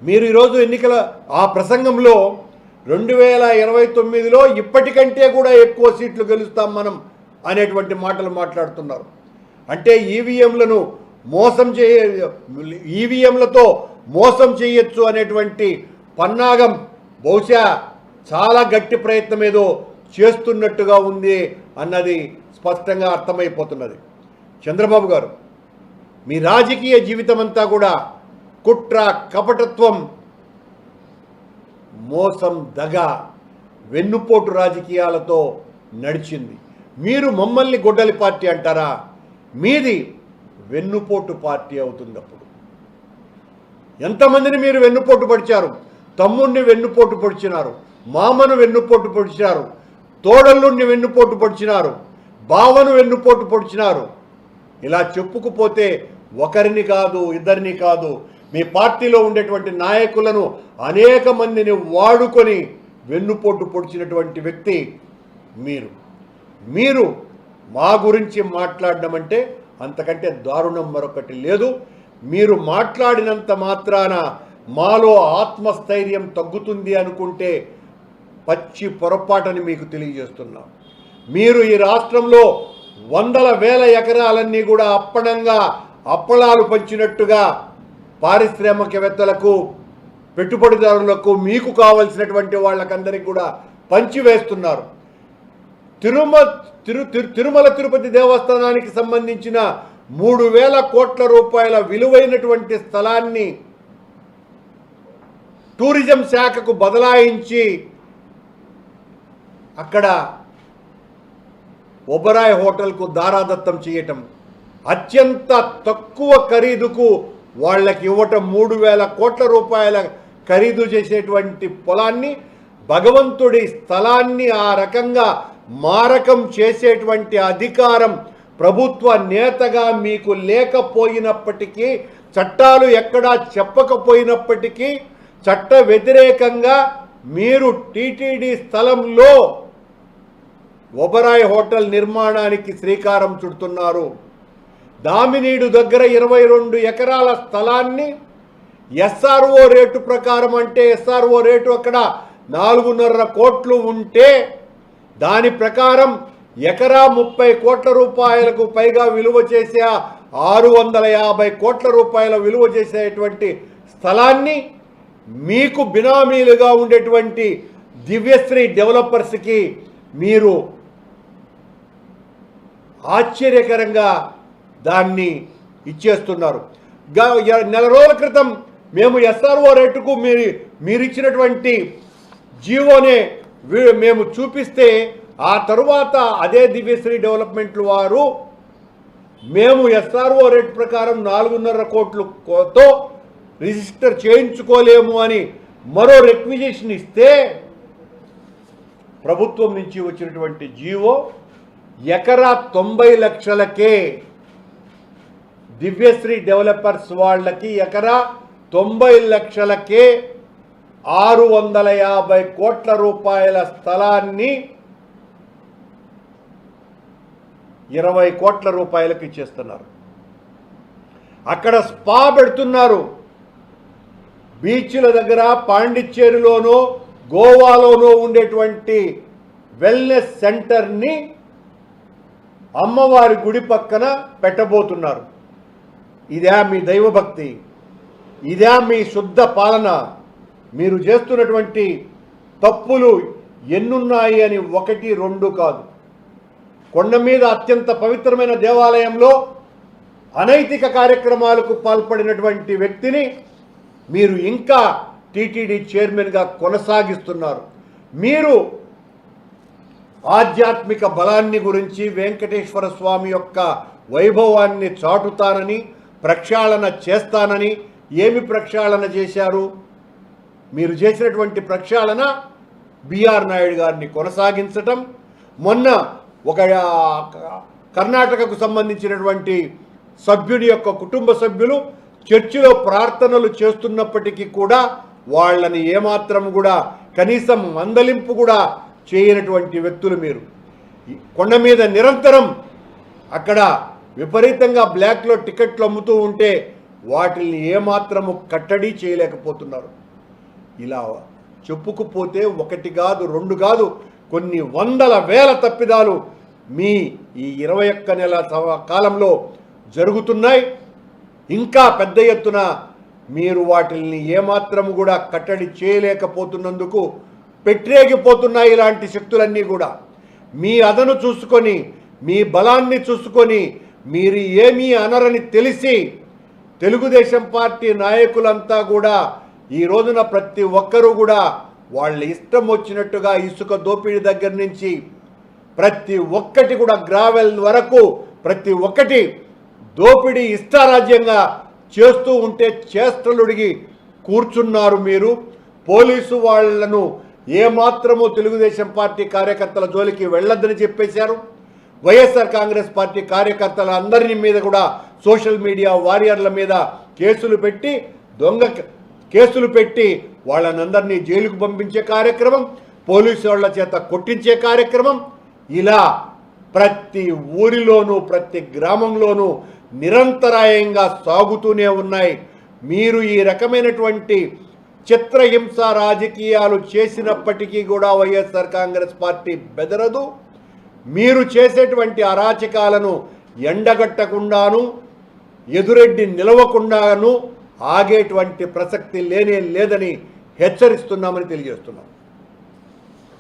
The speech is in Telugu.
మీరు ఈరోజు ఎన్నికల ఆ ప్రసంగంలో 2029లో ఇప్పటికంటే కూడా ఎక్కువ సీట్లు గెలుస్తాం మనం అనేటువంటి మాటలు మాట్లాడుతున్నారు. అంటే ఈవీఎంలతో మోసం చేయొచ్చు అనేటువంటి పన్నాగం బహుశా చాలా గట్టి ప్రయత్నం ఏదో చేస్తున్నట్టుగా ఉంది అన్నది స్పష్టంగా అర్థమైపోతున్నది. చంద్రబాబు గారు, మీ రాజకీయ జీవితం అంతా కూడా కుట్ర, కపటత్వం, మోసం, దగ, వెన్నుపోటు రాజకీయాలతో నడిచింది. మీరు మమ్మల్ని గొడ్డలి పార్టీ అంటారా? మీది వెన్నుపోటు పార్టీ అవుతుంది. అప్పుడు ఎంతమందిని మీరు వెన్నుపోటు పొడిచారు? తమ్ముడిని వెన్నుపోటు పొడిచినారు, మామను వెన్నుపోటు పొడిచినారు, తోడల్లుడిని వెన్నుపోటు పొడిచినారు, బావను వెన్నుపోటు పొడిచినారు. ఇలా చెప్పుకుపోతే ఒకరిని కాదు, ఇద్దరిని కాదు, మీ పార్టీలో ఉండేటువంటి నాయకులను అనేక మందిని వాడుకొని వెన్నుపోటు పొడిచినటువంటి వ్యక్తి మీరు మా గురించి మాట్లాడడం అంటే అంతకంటే దారుణం మరొకటి లేదు. మీరు మాట్లాడినంత మాత్రాన మాలో ఆత్మస్థైర్యం తగ్గుతుంది అనుకుంటే పచ్చి పొరపాటని మీకు తెలియజేస్తున్నా. మీరు ఈ రాష్ట్రంలో వందల వేల ఎకరాలన్నీ కూడా అప్పళాలు పంచినట్టుగా పారిశ్రామికవేత్తలకు, పెట్టుబడిదారులకు, మీకు కావలసినటువంటి వాళ్ళకందరికీ కూడా పంచివేస్తున్నారు. తిరుమల తిరుపతి దేవస్థానానికి సంబంధించిన 3,000 కోట్ల రూపాయల విలువైనటువంటి స్థలాన్ని టూరిజం శాఖకు బదలాయించి అక్కడ ఒబరాయ్ హోటల్కు దారాదత్తం చేయటం, అత్యంత తక్కువ ఖరీదుకు వాళ్ళకి ఇవ్వటం, 3,000 కోట్ల రూపాయల ఖరీదు చేసేటువంటి పొలాన్ని, భగవంతుడి స్థలాన్ని ఆ రకంగా మారకం చేసేటువంటి అధికారం ప్రభుత్వ నేతగా మీకు లేకపోయినప్పటికీ, చట్టాలు ఎక్కడా చెప్పకపోయినప్పటికీ, చట్ట వ్యతిరేకంగా మీరు టీటీడీ స్థలంలో ఒబరాయ్ హోటల్ నిర్మాణానికి శ్రీకారం చుడుతున్నారు. దామినీడు దగ్గర 22 ఎకరాల స్థలాన్ని ఎస్ఆర్ఓ రేటు ప్రకారం, అంటే ఎస్ఆర్ఓ రేటు అక్కడ 4.5 కోట్లు ఉంటే దాని ప్రకారం ఎకరా 30 కోట్ల రూపాయలకు పైగా విలువ చేసే 650 కోట్ల రూపాయల విలువ చేసేటువంటి స్థలాన్ని మీకు బినామీలుగా ఉండేటువంటి దివ్యశ్రీ డెవలపర్స్కి మీరు ఆశ్చర్యకరంగా దాన్ని ఇచ్చేస్తున్నారు. నెల రోజుల క్రితం మేము ఎస్ఆర్ఓ రేటుకు మీరు ఇచ్చినటువంటి జీవోనే మేము చూపిస్తే, ఆ తరువాత అదే దివ్యశ్రీ డెవలప్మెంట్ వారు మేము ఎస్ఆర్ఓ రేట్ ప్రకారం 4.5 కోట్లతో రిజిస్టర్ చేయించుకోలేము అని మరో రిక్విజిషన్ ఇస్తే, ప్రభుత్వం నుంచి వచ్చినటువంటి జీవో ఎకరా 90 లక్షలకే దివ్యశ్రీ డెవలపర్స్ వాళ్ళకి ఎకరా 90 లక్షలకే 650 కోట్ల రూపాయల స్థలాన్ని 20 కోట్ల రూపాయలకు ఇచ్చేస్తున్నారు. అక్కడ స్పా పెడుతున్నారు. బీచ్ల దగ్గర పాండిచ్చేరిలోనో గోవాలోనో ఉండేటువంటి వెల్నెస్ సెంటర్ని అమ్మవారి గుడి పక్కన పెట్టబోతున్నారు. ఇదే మీ దైవభక్తి? ఇదే మీ శుద్ధ పాలన? మీరు చేస్తున్నటువంటి తప్పులు ఎన్నున్నాయి అని 1, 2 కాదు. కొండ మీద అత్యంత పవిత్రమైన దేవాలయంలో అనైతిక కార్యక్రమాలకు పాల్పడినటువంటి వ్యక్తిని మీరు ఇంకా టీటీడీ చైర్మన్గా కొనసాగిస్తున్నారు. మీరు ఆధ్యాత్మిక బలాన్ని గురించి, వెంకటేశ్వర స్వామి యొక్క వైభవాన్ని చాటుతానని, ప్రక్షాళన చేస్తానని, ఏమి ప్రక్షాళన చేశారు? మీరు చేసినటువంటి ప్రక్షాళన బిఆర్ నాయుడు గారిని కొనసాగించటం, మొన్న ఒక కర్ణాటకకు సంబంధించినటువంటి సభ్యుడి యొక్క కుటుంబ సభ్యులు చర్చిలో ప్రార్థనలు చేస్తున్నప్పటికీ కూడా వాళ్ళని ఏమాత్రం కూడా కనీసం మందలింపు కూడా చేయనటువంటి వ్యక్తులు మీరు. కొండ మీద నిరంతరం అక్కడ విపరీతంగా బ్లాక్లో టికెట్లు అమ్ముతూ ఉంటే వాటిని ఏమాత్రము కట్టడి చేయలేకపోతున్నారు. ఇలా చెప్పుకుపోతే ఒకటి కాదు, రెండు కాదు, కొన్ని వందల వేల తప్పిదాలు మీ ఈ 21 నెల కాలంలో జరుగుతున్నాయి. ఇంకా పెద్ద ఎత్తున మీరు వాటిని ఏమాత్రము కూడా కట్టడి చేయలేకపోతున్నందుకు పెట్టేగిపోతున్నాయి ఇలాంటి శక్తులన్నీ కూడా. మీ అదను చూసుకొని, మీ బలాన్ని చూసుకొని మీరు ఏమీ అనరని తెలిసి తెలుగుదేశం పార్టీ నాయకులంతా కూడా ఈ రోజున ప్రతి ఒక్కరూ కూడా వాళ్ళ ఇష్టం వచ్చినట్టుగా ఇసుక దోపిడీ దగ్గర నుంచి ప్రతి ఒక్కటి కూడా గ్రావెల్ వరకు ప్రతి ఒక్కటి దోపిడీ ఇష్టారాజ్యంగా చేస్తూ ఉంటే చేష్టలుడిగి కూర్చున్నారు మీరు. పోలీసు వాళ్లను ఏమాత్రము తెలుగుదేశం పార్టీ కార్యకర్తల జోలికి వెళ్ళొద్దని చెప్పేశారు. వైఎస్ఆర్ కాంగ్రెస్ పార్టీ కార్యకర్తల అందరి మీద కూడా సోషల్ మీడియా వారియర్ల మీద కేసులు పెట్టి, దొంగ కేసులు పెట్టి వాళ్ళనందరినీ జైలుకు పంపించే కార్యక్రమం, పోలీసు వాళ్ళ చేత కొట్టించే కార్యక్రమం, ఇలా ప్రతి ఊరిలోనూ ప్రతి గ్రామంలోనూ నిరంతరాయంగా సాగుతూనే ఉన్నాయి. మీరు ఈ రకమైనటువంటి చిత్రహింస రాజకీయాలు చేసినప్పటికీ కూడా వైఎస్ఆర్ కాంగ్రెస్ పార్టీ బెదరదు. మీరు చేసేటువంటి అరాచకాలను ఎండగట్టకుండాను, ఎదురెడ్డి నిలవకుండాను ఆగేటువంటి ప్రసక్తి లేనే లేదని హెచ్చరిస్తున్నామని తెలియజేస్తున్నాం.